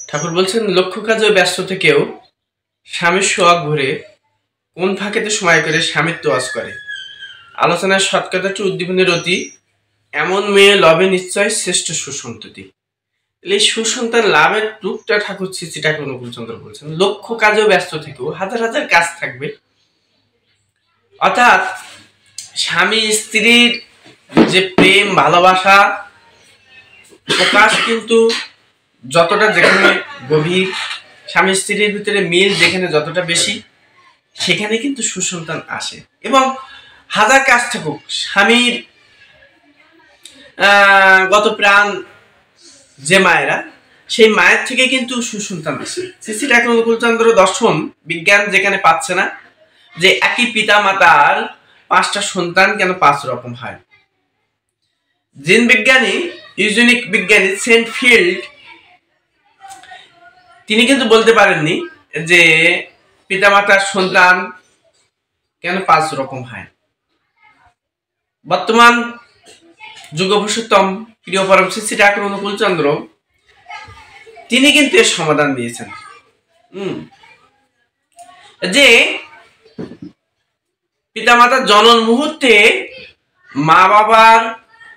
ঠাকুর বলছেন, লক্ষ্য কাজে ব্যস্ত থেকেও স্বামীর সোহাগ ভরে কোন ফাঁকেতে সময় করে স্বামীর তোয়াজ করে। আলোচনার সৎকথাটি উদ্দীপনের অতি, এমন মেয়ে লবে নিশ্চয় শ্রেষ্ঠ সুসন্ততি। এই সুসন্তান লাভের রূপটা ঠাকুর শ্রী ঠাকুর অনুকূলচন্দ্র বলছেন। লক্ষ্য কাজেও ব্যস্ত থেকেও হাজার হাজার কাজ থাকবে, অর্থাৎ স্বামী স্ত্রীর যে প্রেম ভালোবাসা প্রকাশ কিন্তু যতটা যেখানে গভীর, স্বামী স্ত্রীর ভিতরে মিল যেখানে যতটা বেশি, সেখানে কিন্তু সুসন্তান আসে। এবং হাজার কাজ থাকুক, স্বামীর গত প্রাণ যে মায়েরা, সেই মায়ের থেকে কিন্তু সুসন্তান আসে। শ্রী ঠাকুর অনুকূলচন্দ্র দর্শন বিজ্ঞান যেখানে পাচ্ছে না যে একই পিতা মাতার 5টা সন্তান কেন 5 রকম হয়। জিন বিজ্ঞানী, ইউজেনিক বিজ্ঞানী সেন্টফিল্ড তিনি কিন্তু বলতে পারেননি যে পিতামাতার সন্তান কেন 5 রকম হয়। বর্তমান যুগপুরুষোত্তম প্রিয় পরম শ্রী ঠাকুর অনুকূলচন্দ্র তিনি কিন্তু এর সমাধান দিয়েছেন যে পিতামাতার জনন মুহূর্তে মা বাবার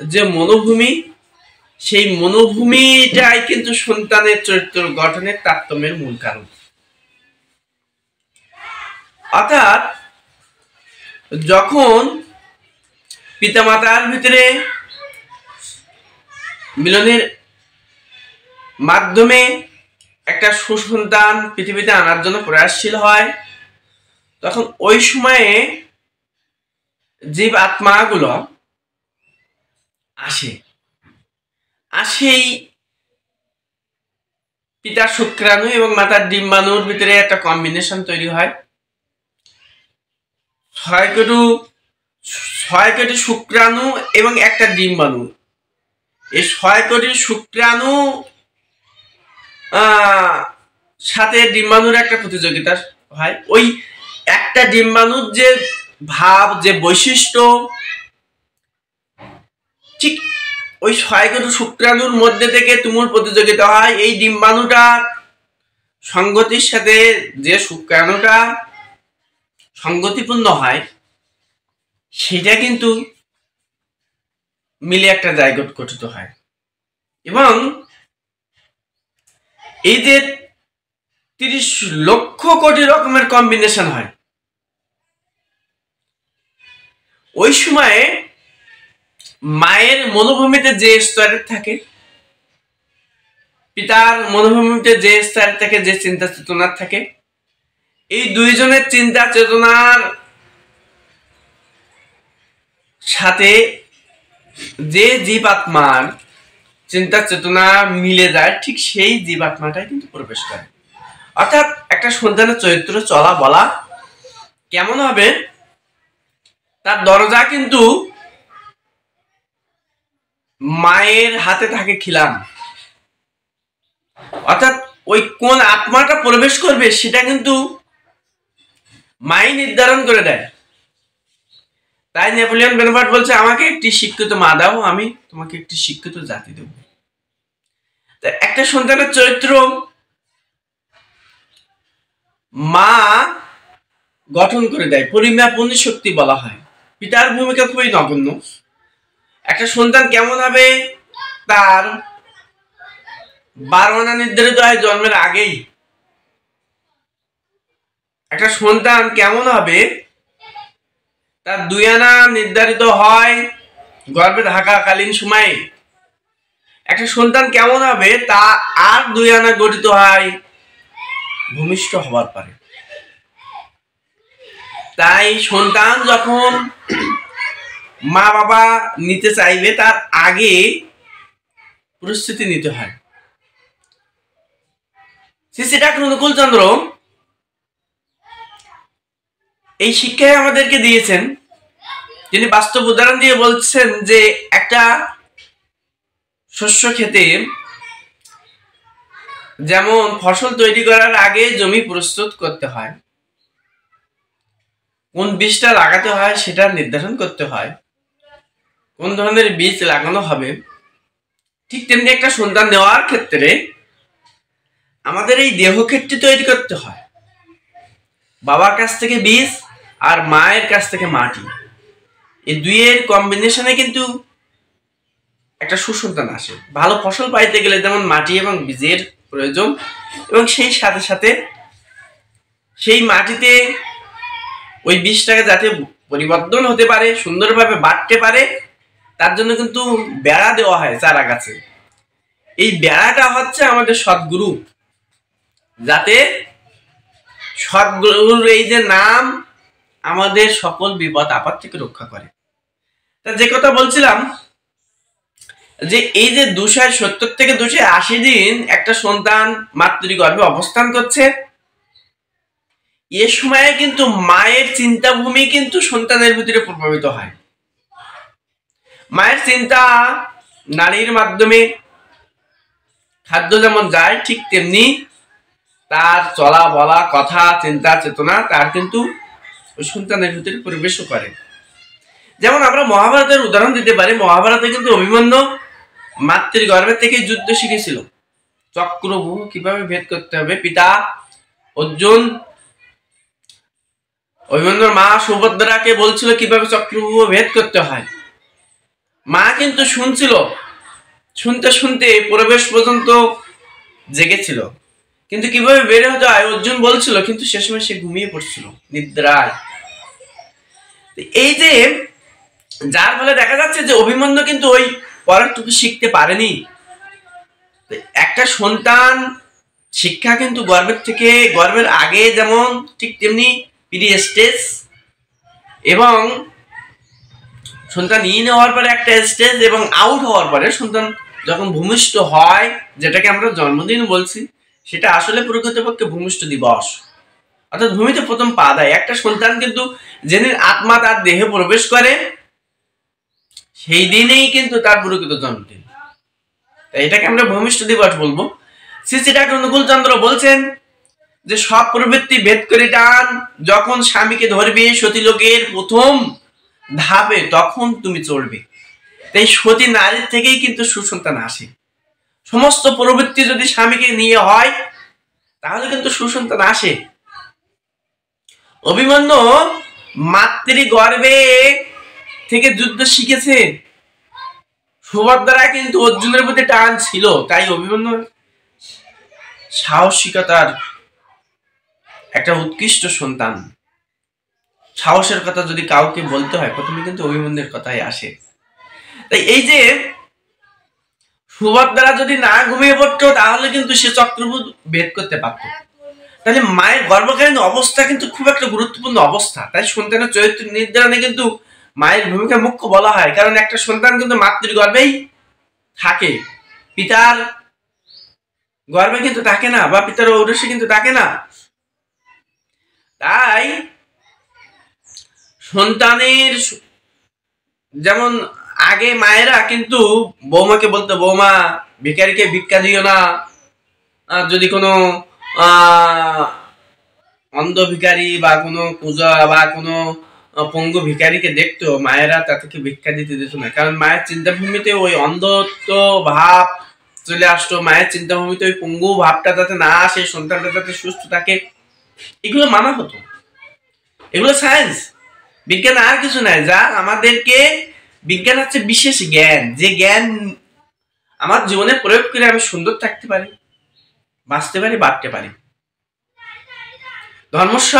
যে মনোভূমি, সেই মনোভূমিটাই কিন্তু সন্তানের চরিত্র গঠনের তারতম্যের মূল কারণ। অর্থাৎ যখন পিতামাতার ভিতরে মিলনের মাধ্যমে একটা সুসন্তান পৃথিবীতে আনার জন্য প্রয়াসশীল হয়, তখন ওই সময়ে জীব আত্মাগুলো আসেই পিতার শুক্রাণু এবং মাতার ডিম্বাণুর ভিতরে একটা কম্বিনেশন তৈরি হয়। 6 কোটি শুক্রাণু এবং একটা ডিম্বাণু, এই 6 কোটি শুক্রাণু সাথে ডিম্বাণুর একটা প্রতিযোগিতা হয়। ওই একটা ডিম্বাণুর যে ভাব, যে বৈশিষ্ট্য, ঠিক ওই 6 কোটি শুক্রাণুর মধ্যে থেকে তুমুল প্রতিযোগিতা হয়। এই ডিম্বাণুটা সংগতির সাথে যে শুক্রাণুটা সংগতিপূর্ণ হয়, সেটা কিন্তু মিলে একটা জাইগোট গঠিত হয়। এবং এই যে 30 লক্ষ কোটি রকমের কম্বিনেশন হয়, ওই সময়ে মায়ের মনোভূমিতে যে স্তরের থাকে, পিতার মনোভূমিতে যে স্তরের থাকে, যে চিন্তা চেতনার থাকে, এই দুইজনের চিন্তা চেতনার সাথে যে জীবাত্মার চিন্তা চেতনা মিলে যায়, ঠিক সেই জীবাত্মাটাই কিন্তু প্রবেশ করে। অর্থাৎ একটা সন্তানের চরিত্র চলা বলা কেমন হবে, তার দরজা কিন্তু মায়ের হাতে থাকে খিলান। অর্থাৎ ওই কোন আত্মাটা প্রবেশ করবে সেটা কিন্তু মাই নির্ধারণ করে দেয়। তাই নেপোলিয়ন বোনাপার্ট বলছে, আমাকে একটি শিক্ষিত মা দাও, আমি তোমাকে একটি শিক্ষিত জাতি দেব। একটা সন্তানের চরিত্র মা গঠন করে দেয়, পরিমাপনী শক্তি বলা হয়। পিতার ভূমিকা খুবই নগণ্য। একটা সন্তান কেমন হবে তার 12 আনা নির্ধারিত হয় জন্মের আগেই। একটা সন্তান কেমন হবে তার 2 আনা নির্ধারিত হয় গর্ভে থাকাকালীন সময়ে। একটা সন্তান কেমন হবে তা আর 2 আনা গঠিত হয় ভূমিষ্ঠ হবার পরে। তাই সন্তান যখন মা বাবা নিতে চাইবে, তার আগে প্রস্তুতি নিতে হয়। শ্রী ঠাকুর অনুকূলচন্দ্র এই শিক্ষাই আমাদেরকে দিয়েছেন। তিনি বাস্তব উদাহরণ দিয়ে বলছেন যে একটা শস্য খেতে যেমন ফসল তৈরি করার আগে জমি প্রস্তুত করতে হয়, কোন বীজটা লাগাতে হয় সেটা নির্ধারণ করতে হয়, কোন ধরনের বীজ লাগানো হবে, ঠিক তেমনি একটা সন্তান নেওয়ার ক্ষেত্রে আমাদের এই দেহক্ষেত্রে তৈরি করতে হয়। বাবার কাছ থেকে বীজ আর মায়ের কাছ থেকে মাটি, এই দুইয়ের কম্বিনেশনে কিন্তু একটা সুসন্তান আসে। ভালো ফসল পাইতে গেলে যেমন মাটি এবং বীজের প্রয়োজন, এবং সেই সাথে সাথে সেই মাটিতে ওই বীজটাকে যাতে পরিবর্তন হতে পারে, সুন্দরভাবে বাড়তে পারে, তার জন্য কিন্তু বেড়া দেওয়া হয় চারা গাছে। এই বেড়াটা হচ্ছে আমাদের সদ্গুরু, যাতে সদ্গুরুর এই যে নাম আমাদের সকল বিপদ আপদ থেকে রক্ষা করে। তা যে কথা বলছিলাম, যে এই যে 270 থেকে 280 দিন একটা সন্তান মাতৃগর্ভে অবস্থান করছে, এ সময়ে কিন্তু মায়ের চিন্তাভূমি কিন্তু সন্তানের ভিতরে প্রভাবিত হয়। মায়ের চিন্তা নারীর মাধ্যমে খাদ্য যেমন যায়, ঠিক তেমনি তার চলা বলা, কথা, চিন্তা, চেতনা তার কিন্তু ওই সন্তানের ভিতরে পরিবেশও করে। যেমন আমরা মহাভারতের উদাহরণ দিতে পারি। মহাভারতে কিন্তু অভিমন্যু মাতৃগর্ভে থেকে যুদ্ধ শিখেছিল, চক্রব্যূহ কিভাবে ভেদ করতে হবে। পিতা অর্জুন অভিমন্যুর মা সুভদ্রাকে বলছিল কিভাবে চক্রব্যূহ ভেদ করতে হয়। মা কিন্তু শুনছিল, শুনতে শুনতে পরিবেশ পর্যন্ত জেগেছিল, কিন্তু কিভাবে বেড়ে হতে হয় অর্জুন বলছিল, কিন্তু সে সময় সে ঘুমিয়ে পড়ছিল নিদ্রায়। এই যে যার ফলে দেখা যাচ্ছে যে অভিমন্যু কিন্তু ওই পড়াটুকু শিখতে পারেনি। একটা সন্তান শিক্ষা কিন্তু গর্ভের আগে যেমন, ঠিক তেমনি প্রি স্টেজ, এবং সন্তান ইন হওয়ার পরে একটা স্টেজ, এবং আউট হওয়ার পরে সন্তান যখন ভূমিষ্ঠ হয়, যেটাকে আমরা জন্মদিন বলছি, সেটা আসলে প্রকৃতপক্ষে ভূমিষ্ঠ দিবস, অর্থাৎ ভূমিতে প্রথম পা দেয় একটা সন্তান। কিন্তু যেদিন আত্মা তার দেহে প্রবেশ করে, সেই দিনেই কিন্তু তার প্রকৃত জন্মদিন। এটাকে আমরা ভূমিষ্ঠ দিবস বলবো। শ্রী শ্রী ঠাকুর অনুকূল চন্দ্র বলছেন যে সব প্রবৃত্তি ভেদ করে টান যখন স্বামীকে ধরবে সতীলোকের প্রথম ধাপে, তখন তুমি চড়বে। তাই সতী নারীর থেকেই কিন্তু সুসন্তান আসে। সমস্ত প্রবৃত্তি যদি স্বামীকে নিয়ে হয়, তাহলে কিন্তু সুসন্তান আসে। অভিমন্যু মাতৃগর্ভে থেকে যুদ্ধ শিখেছে। সুভদ্রা কিন্তু অর্জুনের প্রতি টান ছিল, তাই অভিমন্যু সাহসিকতার একটা উৎকৃষ্ট সন্তান। সাহসের কথা যদি কাউকে বলতে হয়, প্রথমে কিন্তু অভিমন্যুর কথাই আসে। তাই এই যে সুভদ্রা যদি না ঘুমিয়ে পড়তো, তাহলে কিন্তু সে চক্রব্যূহ ভেদ করতে পারত। তাহলে মায়ের গর্ভকালীন অবস্থা কিন্তু খুব একটা গুরুত্বপূর্ণ অবস্থা। তাই সন্তানের চরিত্র নির্ধারণে কিন্তু মায়ের ভূমিকা মুখ্য বলা হয়, কারণ একটা সন্তান কিন্তু মাতৃগর্ভেই থাকে, পিতার গর্ভে কিন্তু থাকে না, বা পিতার ঔরসে কিন্তু থাকে না। তাই সন্তানের যেমন আগে মায়েরা কিন্তু বৌমাকে বলতো, বৌমা ভিখারিকে ভিক্ষা দিও না। যদি কোনো অন্ধ ভিখারি বা কোনো পূজা বা কোনো পঙ্গু ভিখারিকে দেখতো, মায়েরা তাদেরকে ভিক্ষা দিতে দিত না, কারণ মায়ের চিন্তাভূমিতে ওই অন্ধত্ব ভাব চলে আসতো। মায়ের চিন্তাভূমিতে ওই পঙ্গু ভাবটা যাতে না আসে, সন্তানটা যাতে সুস্থ থাকে, এগুলো মানা হতো। এগুলো সায়েন্স, বিজ্ঞান আর কিছু নাই। যা আমাদেরকে, বিজ্ঞান হচ্ছে বিশেষ জ্ঞান, যে জ্ঞান আমার জীবনে প্রয়োগ করে আমি সুন্দর থাকতে পারি, বাঁচতে পারি, বাড়তে পারি। ধর্মস্য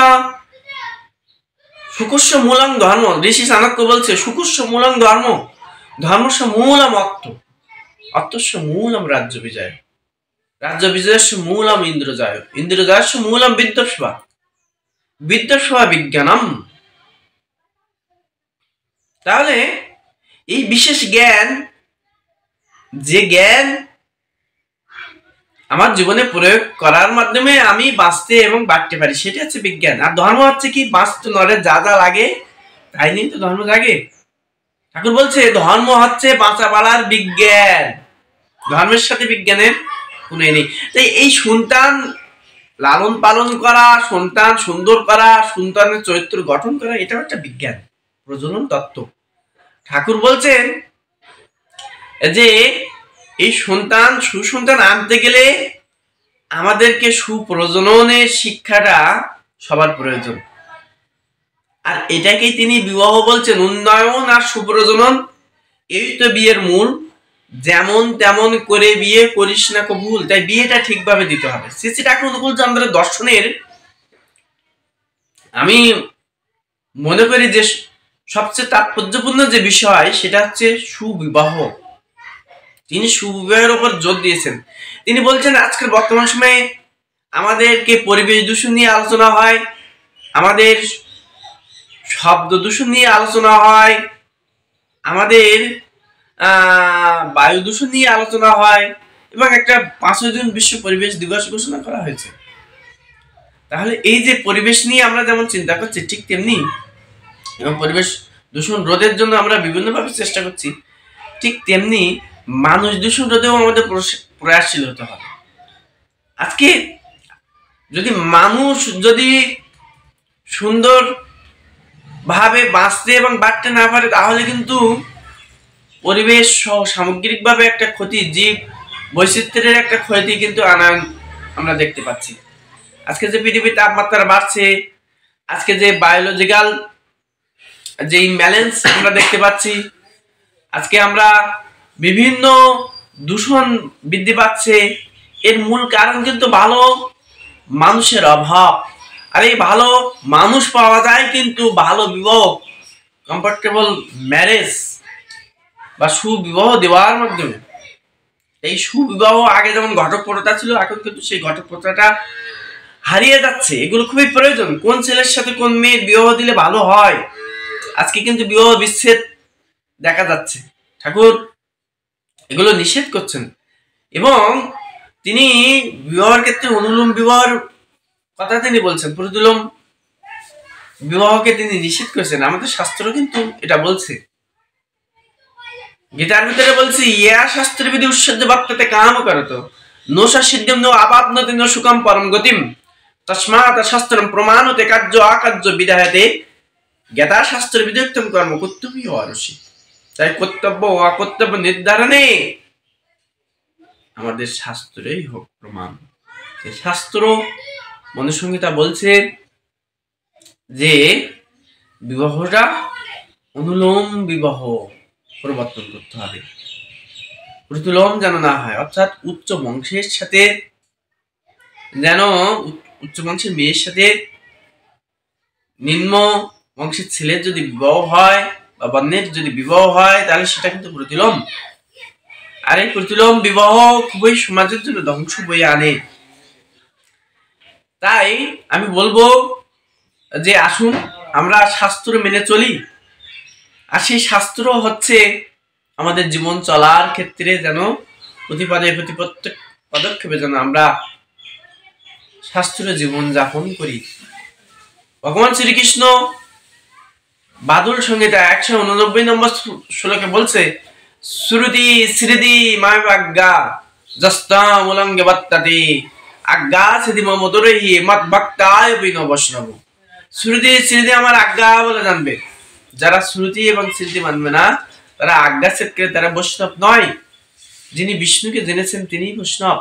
সুকুস্য মূলং ধর্ম, ঋষি চাণক্য বলছে সুকুস্য মূলং ধর্ম, ধর্মস্য মূলম অর্থ, অর্থস্য মূলম রাজ্য বিজয়, রাজ্য বিজয়স্য মূলম ইন্দ্রজয়, ইন্দ্রজয়স্য মূলম বিদ্যস্বা, বিদ্যস্বা বিজ্ঞানম। তাহলে এই বিশেষ জ্ঞান, যে জ্ঞান আমার জীবনে প্রয়োগ করার মাধ্যমে আমি বাঁচতে এবং বাড়তে পারি, সেটা হচ্ছে বিজ্ঞান। আর ধর্ম হচ্ছে কি, বাঁচতে নরে যা যা লাগে তাই নিয়ে তো ধর্ম জাগে। ঠাকুর বলছে ধর্ম হচ্ছে বাঁচা বাড়ার বিজ্ঞান, ধর্মের সাথে বিজ্ঞানের কোনো নেই। তাই এই সন্তান লালন পালন করা, সন্তান সুন্দর করা, সন্তানের চরিত্র গঠন করা, এটাও একটা বিজ্ঞান, প্রজনন তত্ত্ব। ঠাকুর বলছেন যে এই সন্তান, সুসন্তান আনতে গেলে আমাদেরকে সুপ্রজননের শিক্ষাটা সবার প্রয়োজন, আর এটাকেই তিনি বিবাহ বলছেন। উন্নয়ন আর সুপ্রজনন এই তো বিয়ের মূল। যেমন তেমন করে বিয়ে করিস না কবুল, তাই বিয়েটা ঠিকভাবে দিতে হবে। শ্রী শ্রী ঠাকুর অনুকূলচন্দ্রের দর্শনের আমি মনে করি যে সবচেয়ে তাৎপর্যপূর্ণ যে বিষয় সেটা হচ্ছে সুবিবাহ। তিনি সুবিবাহের উপর জোর দিয়েছেন। তিনি বলছেন আজকের বর্তমান সময়ে আমাদেরকে পরিবেশ দূষণ নিয়ে আলোচনা হয়, আমাদের শব্দ দূষণ নিয়ে আলোচনা হয়, আমাদের বায়ু দূষণ নিয়ে আলোচনা হয়, এবং একটা 5 জুন বিশ্ব পরিবেশ দিবস ঘোষণা করা হয়েছে। তাহলে এই যে পরিবেশ নিয়ে আমরা যেমন চিন্তা করছি, ঠিক তেমনি এবং পরিবেশ দূষণ রোধের জন্য আমরা বিভিন্নভাবে চেষ্টা করছি, ঠিক তেমনি মানুষ দূষণ রোধেও আমাদের প্রয়াসশীল হতে হবে। আজকে যদি মানুষ যদি সুন্দর ভাবে বাঁচতে এবং বাড়তে না পারে, তাহলে কিন্তু পরিবেশ সহ সামগ্রিকভাবে একটা ক্ষতি, জীব বৈচিত্র্যের একটা ক্ষতি কিন্তু আমরা দেখতে পাচ্ছি। আজকে যে পৃথিবীর তাপমাত্রা বাড়ছে, আজকে যে বায়োলজিক্যাল যে ইমব্যালেন্স আমরা দেখতে পাচ্ছি, আজকে আমরা বিভিন্ন দূষণ বৃদ্ধি পাচ্ছে, এর মূল কারণ কিন্তু ভালো মানুষের অভাব। আর এই ভালো মানুষ পাওয়া যায় কিন্তু ভালো বিবাহ, কমফোর্টেবল ম্যারেজ বা সুবিবাহ দেওয়ার মাধ্যমে। এই সুবিবাহ আগে যেমন ঘটক প্রথা ছিল, এখন কিন্তু সেই ঘটক প্রথাটা হারিয়ে যাচ্ছে। এগুলো খুবই প্রয়োজন। কোন ছেলের সাথে কোন মেয়ের বিবাহ দিলে ভালো হয়, আজকে কিন্তু বিবাহ বিচ্ছেদ দেখা যাচ্ছে। ঠাকুর এগুলো নিষেধ করছেন, এবং তিনি বিবাহের ক্ষেত্রে অনুলোম বিবাহের কথা তিনি বলছেন, প্রতিলোম বিবাহকে তিনি নিষেধ করেছেন। আমাদের শাস্ত্র কিন্তু এটা বলছে। গীতার ভিতরে বলছে, ইয়া শাস্ত্রের বিধি উৎসর্য বাপ্তাতে কাম করত নোষা সিদ্ধিম নো আবাপনতে নো সুকাম পরম গতিম তস্মাৎ শাস্ত্রম প্রমাণতে কার্য আকার্য বিধায়তে জ্ঞাতা শাস্ত্র বিধুক্তম কর্ম কর্তব্য অরসি। তাই কর্তব্য ও অকর্তব্য নির্ধারণে আমাদের শাস্ত্রেই হোক প্রমাণ। শাস্ত্র মনুসংহিতা বলছে যে বিবাহটা অনুলোম বিবাহ পরিবর্তন করতে হবে, প্রতিলোম যেন না হয়। অর্থাৎ উচ্চ বংশের সাথে যেন উচ্চ বংশের মেয়ের সাথে নিম্ন বংশের ছেলের যদি বিবাহ হয় বা বর্ণের যদি বিবাহ হয়, তাহলে সেটা কিন্তু প্রতিলোম। আর এই প্রতিলোম বিবাহ খুবই সমাজের জন্য ধ্বংস বয়ে আনে। তাই আমি বলবো যে আসুন আমরা শাস্ত্র মেনে চলি, আর সেই শাস্ত্র হচ্ছে আমাদের জীবন চলার ক্ষেত্রে যেন প্রতিপদে প্রতি প্রত্যেক পদক্ষেপে যেন আমরা শাস্ত্রীয় জীবন যাপন করি। ভগবান শ্রীকৃষ্ণ বাদুল সংহিতা 189 নম্বর শ্লোকে বলছে, শ্রুতি স্মৃতি মায়াজ্ঞা জস্তাম উলঙ্গে বত্তাতে আজ্ঞা সিদ্ধি মমদুরহি মত ভক্তায় বিনো বৈষ্ণব। শ্রুতি স্মৃতি আমার আজ্ঞা বলে জানবে, যারা শ্রুতি এবং স্মৃতি মানবে না তারা আজ্ঞা ছেদ করে, তারা বৈষ্ণব নয়। যিনি বিষ্ণুকে জেনেছেন তিনিই বৈষ্ণব।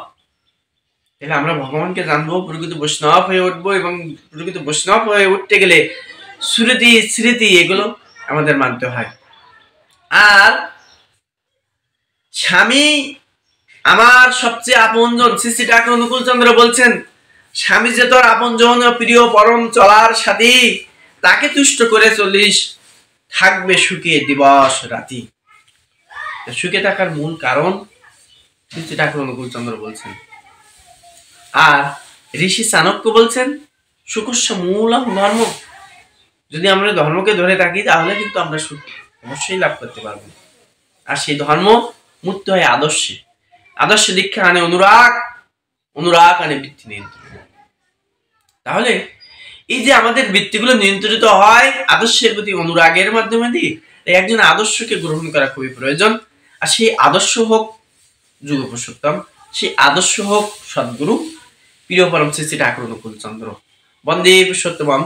তাহলে আমরা ভগবানকে জানবো, প্রকৃত বৈষ্ণব হয়ে উঠবো, এবং প্রকৃত বৈষ্ণব হয়ে উঠতে গেলে শ্রুতি স্মৃতি এগুলো আমাদের মানতে হয়। আর স্বামী আমার সবচেয়ে আপনজন। শ্রী শ্রী ঠাকুর অনুকূলচন্দ্র বলছেন, স্বামী যে তোর আপনজন প্রিয় পরম চলার সাথী, তাকে তুষ্ট করে চলিস, থাকবে সুখে দিবস রাতি। সুখে থাকার মূল কারণ শ্রী শ্রী ঠাকুর অনুকূলচন্দ্র বলছেন। আর ঋষি চাণক্য বলছেন, সুখস্য মূলং ধর্ম। যদি আমরা ধর্মকে ধরে থাকি তাহলে কিন্তু আমরা সুখ অবশ্যই লাভ করতে পারবো। আর সেই ধর্ম মূর্ত হয় আদর্শে। আদর্শ দীক্ষা আনে অনুরাগ, অনুরাগ আনে বৃত্তি নিয়ন্ত্রণ। তাহলে এই যে আমাদের বৃত্তিগুলো নিয়ন্ত্রিত হয় আদর্শের প্রতি অনুরাগের মাধ্যমে দিয়ে, একজন আদর্শকে গ্রহণ করা খুবই প্রয়োজন। আর সেই আদর্শ হোক যুগ পুরুষোত্তম, সেই আদর্শ হোক সদ্গুরু প্রিয় পরম শ্রী শ্রী ঠাকুর অনুকূলচন্দ্র। বন্দে পুরুষোত্তমম।